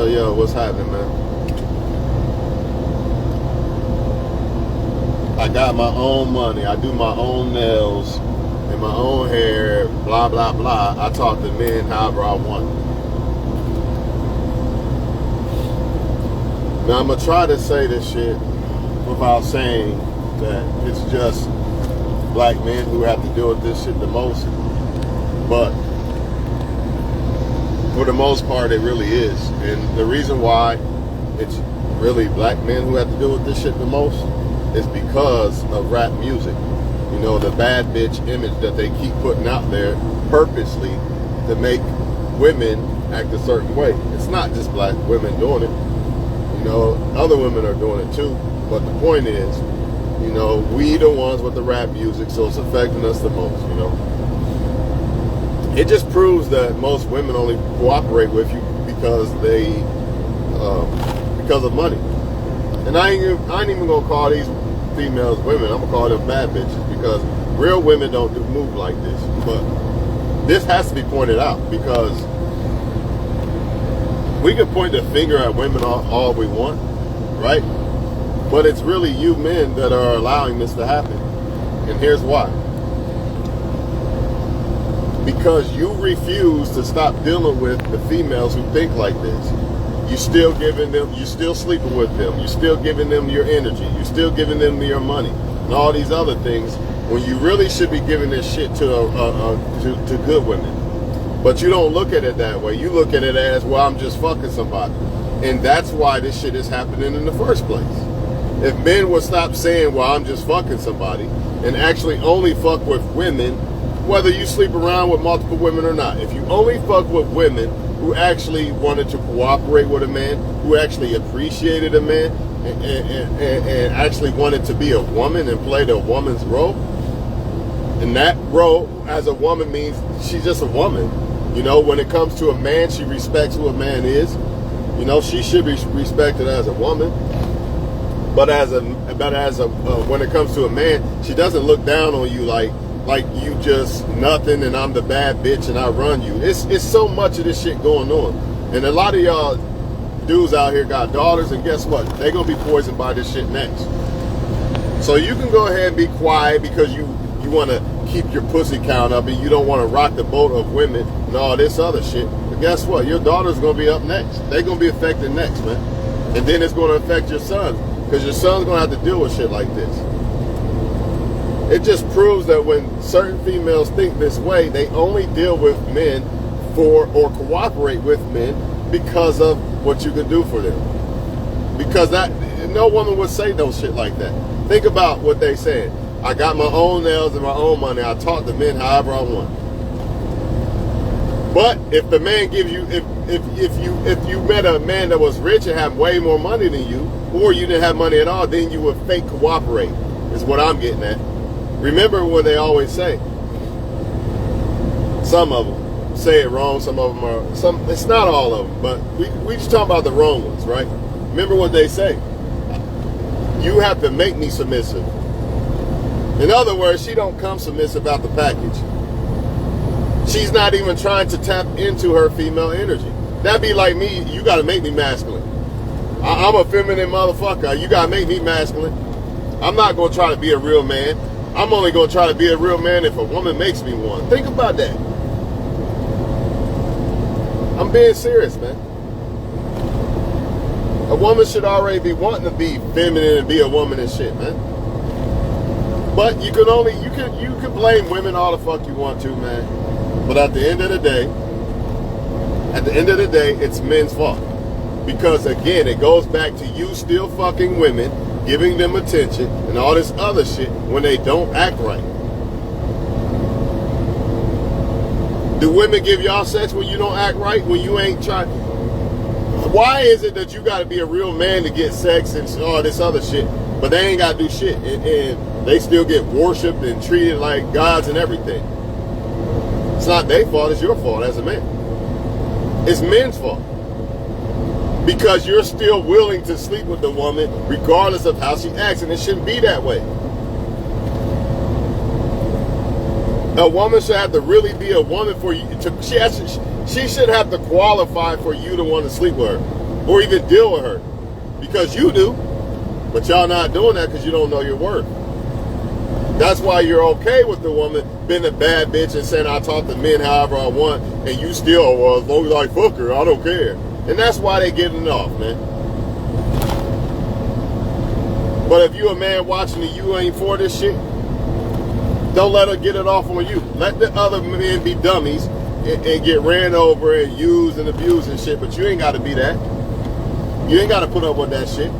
Yo, what's happening, man? I got my own money. I do my own nails and my own hair, blah, blah, blah. I talk to men however I want. Now, I'm going to try to say this shit without saying that it's just black men who have to deal with this shit the most. But for the most part, it really is. And the reason why it's really black men who have to deal with this shit the most is because of rap music. You know, the bad bitch image that they keep putting out there purposely to make women act a certain way. It's not just black women doing it. You know, other women are doing it too. But the point is, you know, we the ones with the rap music, so it's affecting us the most, you know. It just proves that most women only cooperate with you because because of money. And I ain't even gonna call these females women. I'm gonna call them bad bitches, because real women don't move like this. But this has to be pointed out, because we can point the finger at women all we want, right? But it's really you men that are allowing this to happen. And here's why. Because you refuse to stop dealing with the females who think like this. You still sleeping with them. You still giving them your energy. You still giving them your money and all these other things, when you really should be giving this shit to good women. But you don't look at it that way. You look at it as, well, I'm just fucking somebody. And that's why this shit is happening in the first place. If men would stop saying, well, I'm just fucking somebody, and actually only fuck with women, whether you sleep around with multiple women or not, if you only fuck with women who actually wanted to cooperate with a man, who actually appreciated a man, and actually wanted to be a woman and play the woman's role, and that role as a woman means she's just a woman. You know, when it comes to a man, she respects who a man is. You know, she should be respected as a woman. But when it comes to a man, she doesn't look down on you like you just nothing and I'm the bad bitch and I run you. It's so much of this shit going on. And a lot of y'all dudes out here got daughters, and guess what? They're going to be poisoned by this shit next. So you can go ahead and be quiet because you want to keep your pussy count up and you don't want to rock the boat of women and all this other shit. But guess what? Your daughter's going to be up next. They're going to be affected next, man. And then it's going to affect your son, because your son's going to have to deal with shit like this. It just proves that when certain females think this way, they only deal with men or cooperate with men because of what you can do for them. Because no woman would say no shit like that. Think about what they said. I got my own nails and my own money. I talk to men however I want. But if the man gives you, if you met a man that was rich and had way more money than you, or you didn't have money at all, then you would fake cooperate, is what I'm getting at. Remember what they always say. Some of them say it wrong, some of them are, it's not all of them, but we just talking about the wrong ones, right? Remember what they say. You have to make me submissive. In other words, she don't come submissive out the package. She's not even trying to tap into her female energy. That'd be like me, you gotta make me masculine. I'm a feminine motherfucker, you gotta make me masculine. I'm not gonna try to be a real man. I'm only gonna try to be a real man if a woman makes me one. Think about that. I'm being serious, man. A woman should already be wanting to be feminine and be a woman and shit, man. But you can blame women all the fuck you want to, man. But at the end of the day, it's men's fault. Because again, it goes back to you still fucking women, giving them attention and all this other shit when they don't act right. Do women give y'all sex when you don't act right, when you ain't trying? Why is it that you got to be a real man to get sex and all this other shit, but they ain't got to do shit, and they still get worshipped and treated like gods and everything? It's not their fault, it's your fault as a man. It's men's fault. Because you're still willing to sleep with the woman regardless of how she acts, and it shouldn't be that way. A woman should have to really be a woman for you. She should have to qualify for you to want to sleep with her. or even deal with her, because you do, but y'all not doing that because you don't know your worth. That's why you're okay with the woman being a bad bitch and saying I talk to men however I want, and you still, well, as long as I fuck her, I don't care. And that's why they getting it off, man. But if you a man watching and you ain't for this shit, don't let her get it off on you. Let the other men be dummies and get ran over and used and abused and shit, but you ain't got to be that. You ain't got to put up with that shit.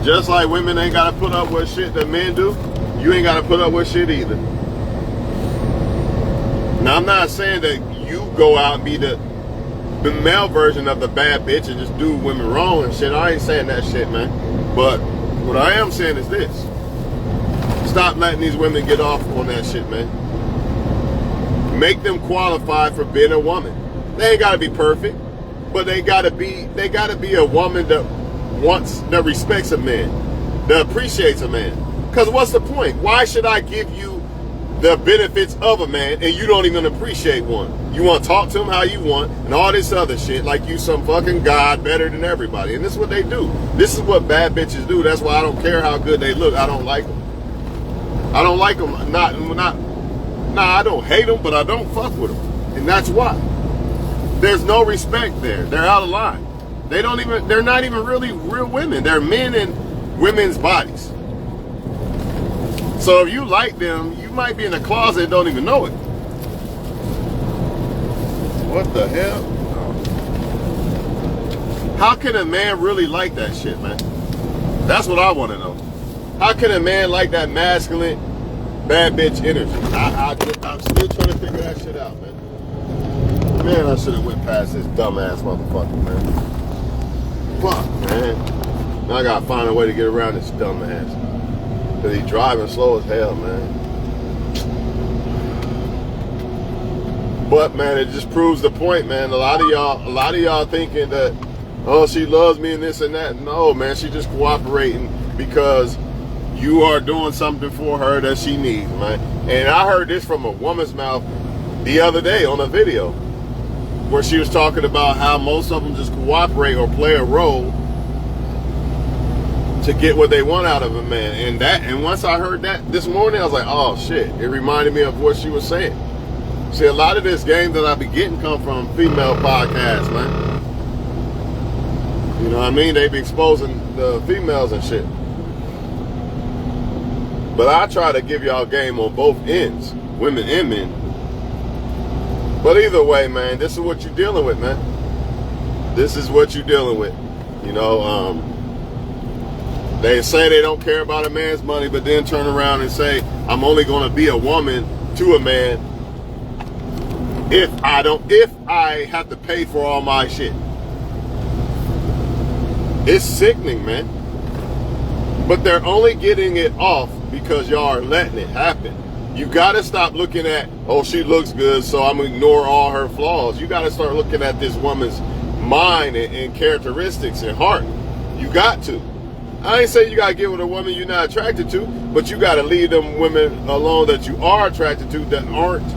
Just like women ain't got to put up with shit that men do, you ain't got to put up with shit either. Now, I'm not saying that you go out and be the male version of the bad bitch and just do women wrong and shit. I ain't saying that shit, man. But what I am saying is this. Stop letting these women get off on that shit, man. Make them qualified for being a woman. They ain't got to be perfect, but they got to be a woman that respects a man, that appreciates a man. Because what's the point? Why should I give you the benefits of a man and you don't even appreciate one? You want to talk to him how you want and all this other shit like you some fucking god better than everybody. And this is what they do. This is what bad bitches do. That's why I don't care how good they look. I don't like them. I don't like them. I don't hate them, but I don't fuck with them. And that's why. There's no respect there. They're out of line. They're not even really real women. They're men in women's bodies. So if you like them, you might be in a closet and don't even know it. What the hell? How can a man really like that shit, man? That's what I want to know. How can a man like that masculine, bad bitch energy? I'm still trying to figure that shit out, man. Man, I should have went past this dumbass motherfucker, man. Fuck, man. Now I gotta find a way to get around this dumbass. Cause he's driving slow as hell, man. But man, it just proves the point, man. A lot of y'all thinking that, oh, she loves me and this and that. No, man, she just cooperating because you are doing something for her that she needs, man. And I heard this from a woman's mouth the other day on a video, where she was talking about how most of them just cooperate or play a role to get what they want out of a man. And once I heard that this morning, I was like, oh shit. It reminded me of what she was saying. See, a lot of this game that I be getting come from female podcasts, man. You know what I mean? They be exposing the females and shit. But I try to give y'all game on both ends, women and men. But either way, man, this is what you're dealing with, man. This is what you're dealing with. You know, they say they don't care about a man's money, but then turn around and say, I'm only going to be a woman to a man if I have to pay for all my shit. It's sickening, man. But they're only getting it off because y'all are letting it happen. You got to stop looking at, oh, she looks good, so I'm going to ignore all her flaws. You got to start looking at this woman's mind and characteristics and heart. You got to. I ain't saying you got to get with a woman you're not attracted to, but you got to leave them women alone that you are attracted to that aren't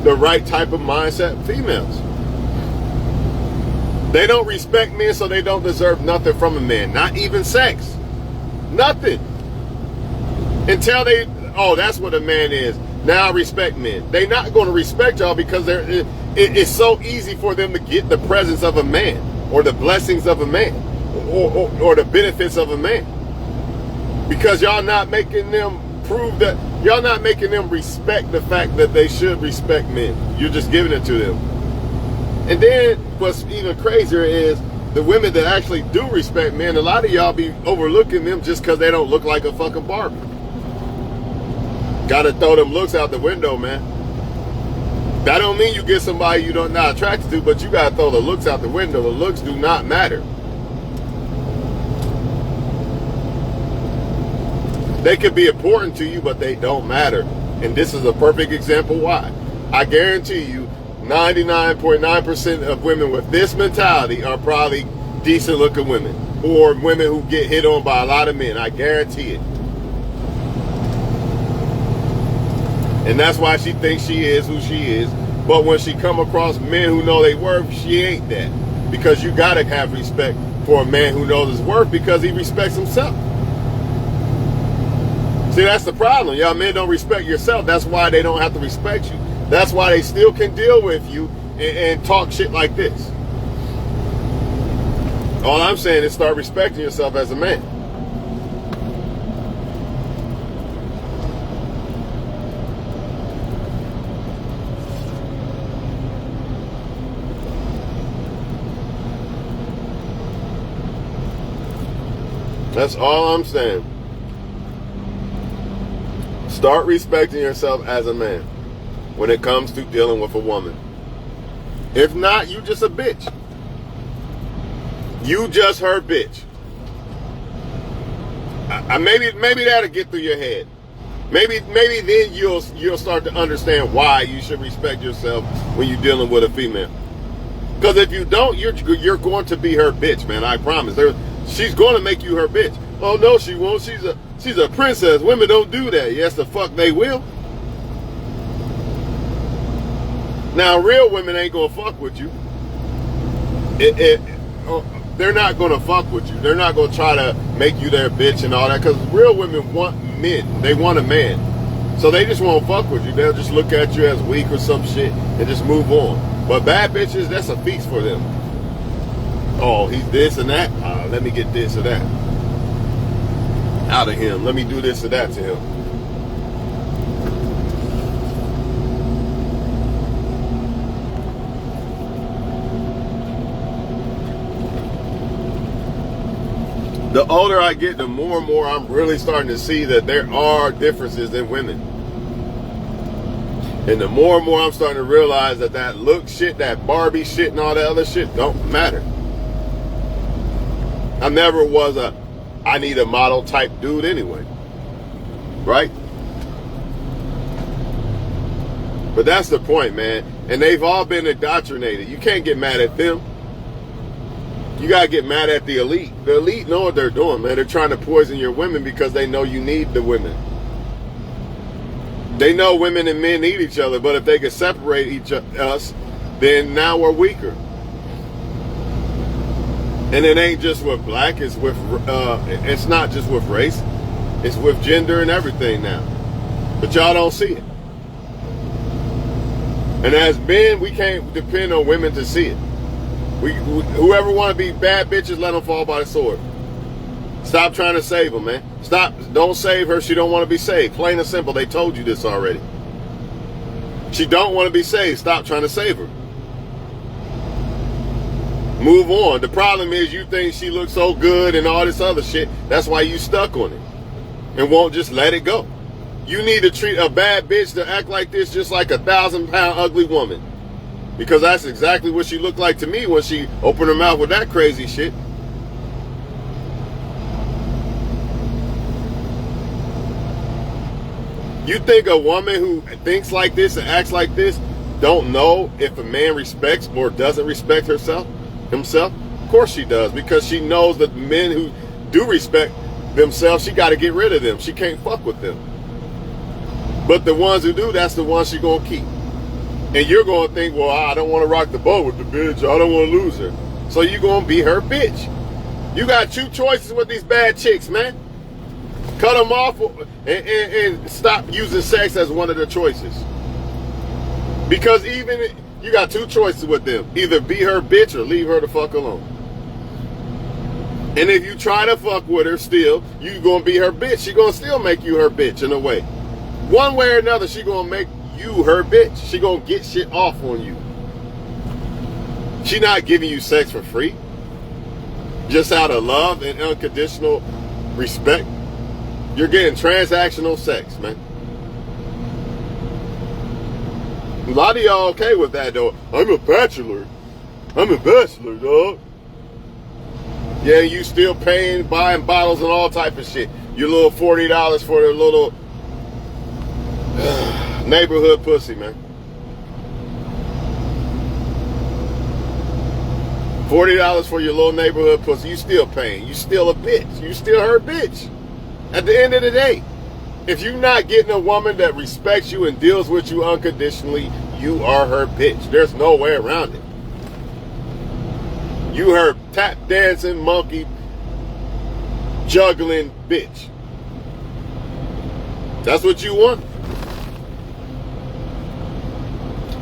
the right type of mindset females. They don't respect men, so they don't deserve nothing from a man. Not even sex. Nothing. Until they, oh, that's what a man is. Now I respect men. They're not going to respect y'all because it's so easy for them to get the presence of a man or the blessings of a man or the benefits of a man. Because y'all not making them prove that, y'all not making them respect the fact that they should respect men. You're just giving it to them. And then what's even crazier is the women that actually do respect men, a lot of y'all be overlooking them just because they don't look like a fucking Barbie. Gotta throw them looks out the window, man. That don't mean you get somebody you don't not attracted to, but you gotta throw the looks out the window. The looks do not matter. They could be important to you, but they don't matter. And this is a perfect example why. I guarantee you, 99.9% of women with this mentality are probably decent looking women, or women who get hit on by a lot of men. I guarantee it. And that's why she thinks she is who she is. But when she come across men who know they worth, she ain't that. Because you gotta have respect for a man who knows his worth, because he respects himself. See, that's the problem. Y'all men don't respect yourself. That's why they don't have to respect you. That's why they still can deal with you and talk shit like this. All I'm saying is start respecting yourself as a man. That's all I'm saying. Start respecting yourself as a man when it comes to dealing with a woman. If not, you just a bitch. You just her bitch. Maybe that'll get through your head. Maybe then you'll start to understand why you should respect yourself when you're dealing with a female. Because if you don't, you're going to be her bitch, man. I promise. She's going to make you her bitch. Oh no, she won't. She's a princess. Women don't do that. Yes, the fuck they will. Now, real women ain't gonna fuck with you. They're not gonna fuck with you. They're not gonna try to make you their bitch and all that. Because real women want men. They want a man. So they just won't fuck with you. They'll just look at you as weak or some shit and just move on. But bad bitches, that's a feast for them. Oh, he's this and that. Let me get this or that out of him. Let me do this or that to him. The older I get, the more and more I'm really starting to see that there are differences in women. And the more and more I'm starting to realize that look shit, that Barbie shit and all that other shit don't matter. I never was I need a model type dude anyway. Right? But that's the point, man. And they've all been indoctrinated. You can't get mad at them. You gotta get mad at the elite. The elite know what they're doing, man. They're trying to poison your women because they know you need the women. They know women and men need each other, but if they could separate us, then now we're weaker. And it ain't just with black, it's not just with race, it's with gender and everything now. But y'all don't see it. And as men, we can't depend on women to see it. Whoever want to be bad bitches, let them fall by the sword. Stop trying to save them, man. Stop. Don't save her. She don't want to be saved. Plain and simple. They told you this already. She don't want to be saved. Stop trying to save her. Move on. The problem is you think she looks so good and all this other shit. That's why you stuck on it and won't just let it go. You need to treat a bad bitch to act like this just like a 1,000-pound ugly woman. Because that's exactly what she looked like to me when she opened her mouth with that crazy shit. You think a woman who thinks like this and acts like this don't know if a man respects or doesn't respect himself? Of course she does, because she knows that men who do respect themselves, she got to get rid of them. She can't fuck with them. But the ones who do, that's the ones she gonna keep. And you're gonna think, well, I don't want to rock the boat with the bitch. I don't want to lose her. So you're gonna be her bitch. You got two choices with these bad chicks, man. Cut them off and stop using sex as one of the choices. Because even you got two choices with them. Either be her bitch or leave her the fuck alone. And if you try to fuck with her still, you gonna be her bitch. She gonna still make you her bitch in a way. One way or another, she gonna make you her bitch. She gonna get shit off on you. She not giving you sex for free. Just out of love and unconditional respect. You're getting transactional sex, man. A lot of y'all okay with that, though. I'm a bachelor, dog. Yeah, you still paying, buying bottles and all type of shit. Your little $40 for the little neighborhood pussy, man. $40 for your little neighborhood pussy, you still paying. You still a bitch. You still her bitch. At the end of the day, if you're not getting a woman that respects you and deals with you unconditionally, you are her bitch. There's no way around it. You her tap dancing, monkey, juggling bitch. That's what you want.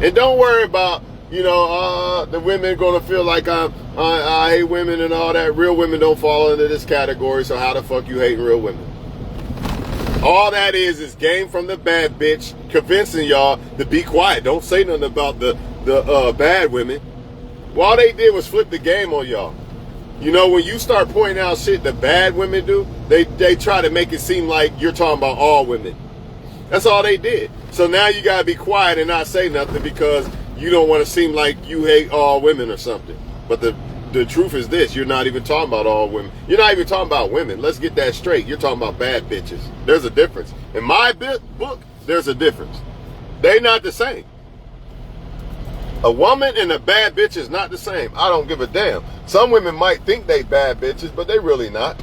And don't worry about, the women gonna feel like I hate women and all that. Real women don't fall into this category, so how the fuck you hating real women? All that is game from the bad bitch convincing y'all to be quiet. Don't say nothing about the bad women. Well, all they did was flip the game on y'all. When you start pointing out shit the bad women do, they try to make it seem like you're talking about all women. That's all they did. So now you gotta be quiet and not say nothing because you don't want to seem like you hate all women or something. But the truth is this: you're not even talking about all women. You're not even talking about women. Let's get that straight. You're talking about bad bitches. There's a difference. In my book, there's a difference. They not the same. A woman and a bad bitch is not the same. I don't give a damn. Some women might think they bad bitches, but they really not.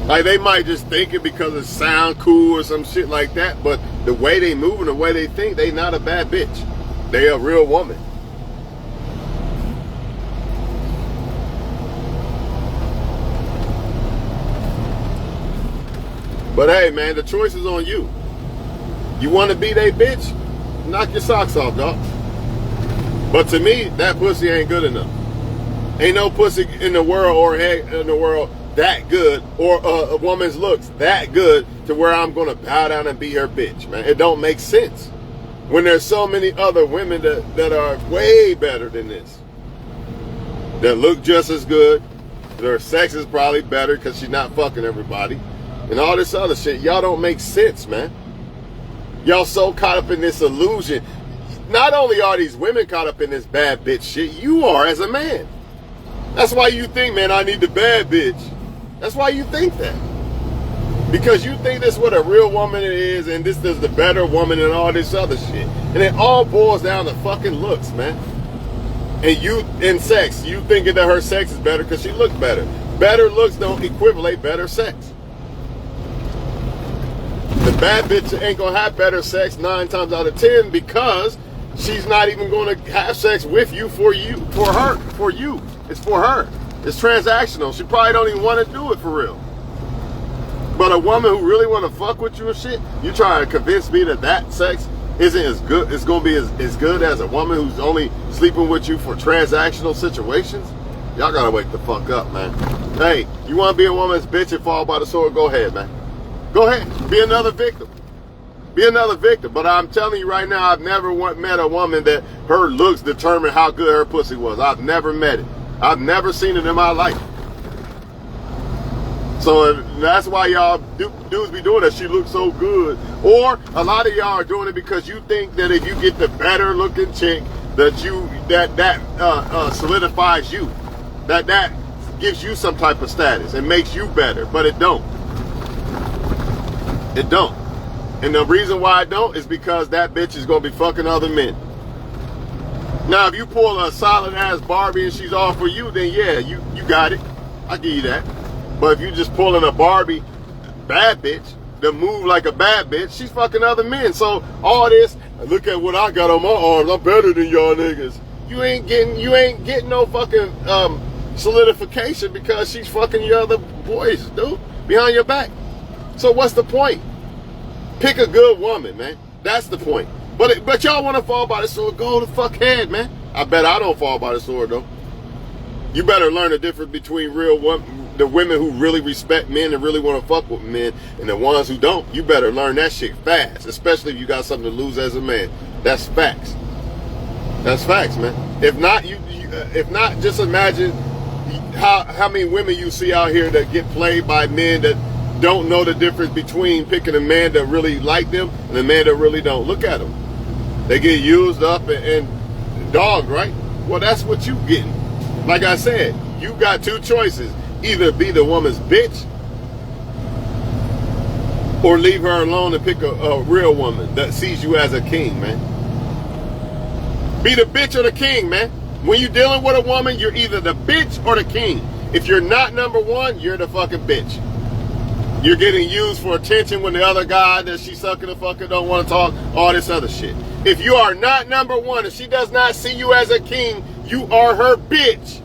Like, they might just think it because it sound cool or some shit like that, but the way they move and the way they think, they not a bad bitch. They a real woman. But hey, man, the choice is on you. You want to be they bitch? Knock your socks off, dog. But to me, that pussy ain't good enough. Ain't no pussy in the world or head in the world that good, or a woman's looks that good to where I'm gonna bow down and be her bitch, man. It don't make sense when there's so many other women that are way better than this, that look just as good. Their sex is probably better because she's not fucking everybody, and all this other shit. Y'all don't make sense, man. Y'all so caught up in this illusion. Not only are these women caught up in this bad bitch shit, you are as a man. That's why you think, man, I need the bad bitch. That's why you think that. Because you think this is what a real woman is, and this is the better woman and all this other shit. And it all boils down to fucking looks, man. And you, in sex, you thinking that her sex is better because she looks better. Better looks don't equivalent better sex. The bad bitch ain't gonna have better sex 9 times out of 10 because she's not even gonna have sex with you, for you. It's for her. It's transactional. She probably don't even want to do it for real. But a woman who really want to fuck with you and shit, you trying to convince me that sex isn't as good, it's gonna be as good as a woman who's only sleeping with you for transactional situations? Y'all gotta wake the fuck up, man. Hey, you wanna be a woman's bitch and fall by the sword? Go ahead, man. Go ahead. Be another victim. Be another victim. But I'm telling you right now, I've never met a woman that her looks determine how good her pussy was. I've never met it. I've never seen it in my life. So that's why y'all dudes be doing that. She looks so good. Or a lot of y'all are doing it because you think that if you get the better looking chick, that solidifies you. That gives you some type of status and makes you better. But it don't. It don't. And the reason why it don't is because that bitch is gonna be fucking other men. Now, if you pull a solid ass Barbie and she's all for you, then yeah, you got it. I give you that. But if you just pulling a Barbie bad bitch that move like a bad bitch, she's fucking other men. So all this, look at what I got on my arms, I'm better than y'all niggas. You ain't getting no fucking solidification because she's fucking your other boys, dude, behind your back. So what's the point? Pick a good woman, man. That's the point. But y'all want to fall by the sword? Go the fuck ahead, man. I bet I don't fall by the sword, though. You better learn the difference between the women who really respect men and really want to fuck with men, and the ones who don't. You better learn that shit fast, especially if you got something to lose as a man. That's facts. That's facts, man. If not, just imagine how many women you see out here that get played by men that don't know the difference between picking a man that really like them and a man that really don't. Look at them. They get used up and dogged, right? Well, that's what you getting. Like I said, you got 2 choices. Either be the woman's bitch or leave her alone and pick a real woman that sees you as a king, man. Be the bitch or the king, man. When you're dealing with a woman, you're either the bitch or the king. If you're not number one, you're the fucking bitch. You're getting used for attention when the other guy that she's sucking the fucker don't want to talk, all this other shit. If you are not number one, if she does not see you as a king, you are her bitch.